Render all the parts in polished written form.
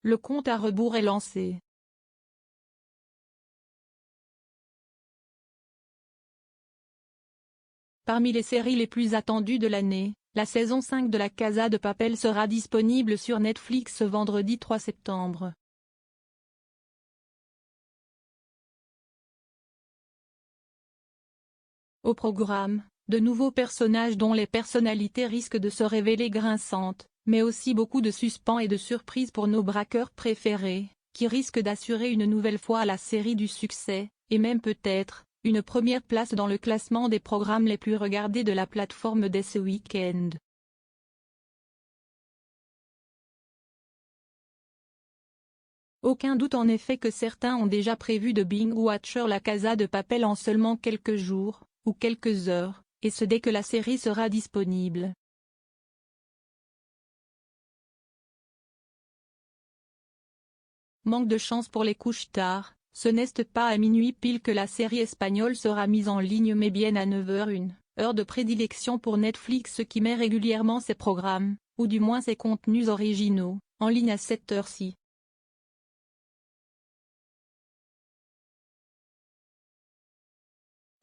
le compte à rebours est lancé. Parmi les séries les plus attendues de l'année, la saison 5 de La Casa de Papel sera disponible sur Netflix ce vendredi 3 septembre. Au programme, de nouveaux personnages dont les personnalités risquent de se révéler grinçantes, mais aussi beaucoup de suspens et de surprises pour nos braqueurs préférés, qui risquent d'assurer une nouvelle fois à la série du succès, et même peut-être, une première place dans le classement des programmes les plus regardés de la plateforme dès ce week-end. Aucun doute en effet que certains ont déjà prévu de binge-watcher La Casa de Papel en seulement quelques jours, ou quelques heures, et ce dès que la série sera disponible. Manque de chance pour les couches tard, ce n'est pas à minuit pile que la série espagnole sera mise en ligne mais bien à 9h01, heure de prédilection pour Netflix qui met régulièrement ses programmes, ou du moins ses contenus originaux, en ligne à cette heure-ci.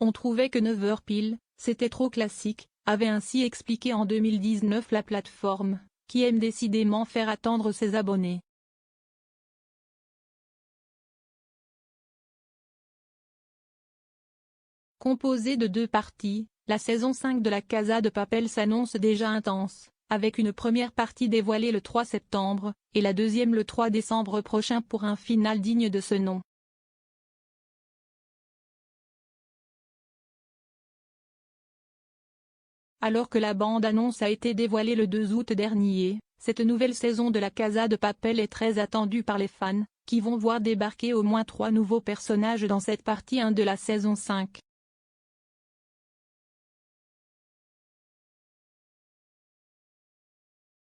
On trouvait que 9h pile, c'était trop classique, avait ainsi expliqué en 2019 la plateforme, qui aime décidément faire attendre ses abonnés. Composée de 2 parties, la saison 5 de La Casa de Papel s'annonce déjà intense, avec une première partie dévoilée le 3 septembre, et la deuxième le 3 décembre prochain pour un final digne de ce nom. Alors que la bande-annonce a été dévoilée le 2 août dernier, cette nouvelle saison de La Casa de Papel est très attendue par les fans, qui vont voir débarquer au moins 3 nouveaux personnages dans cette partie 1 de la saison 5.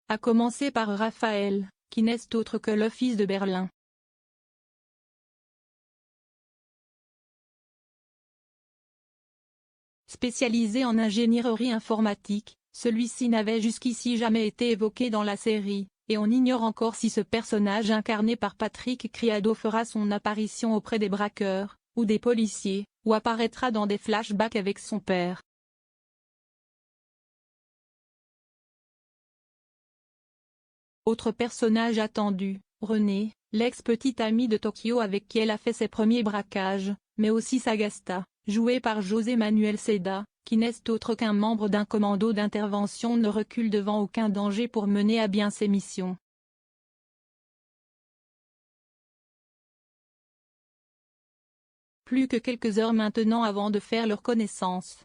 À commencer par Raphaël, qui n'est autre que le fils de Berlin. Spécialisé en ingénierie informatique, celui-ci n'avait jusqu'ici jamais été évoqué dans la série, et on ignore encore si ce personnage incarné par Patrick Criado fera son apparition auprès des braqueurs, ou des policiers, ou apparaîtra dans des flashbacks avec son père. Autre personnage attendu, René, l'ex-petite amie de Tokyo avec qui elle a fait ses premiers braquages, mais aussi Sagasta, joué par José Manuel Seda, qui n'est autre qu'un membre d'un commando d'intervention ne recule devant aucun danger pour mener à bien ses missions. Plus que quelques heures maintenant avant de faire leur connaissance.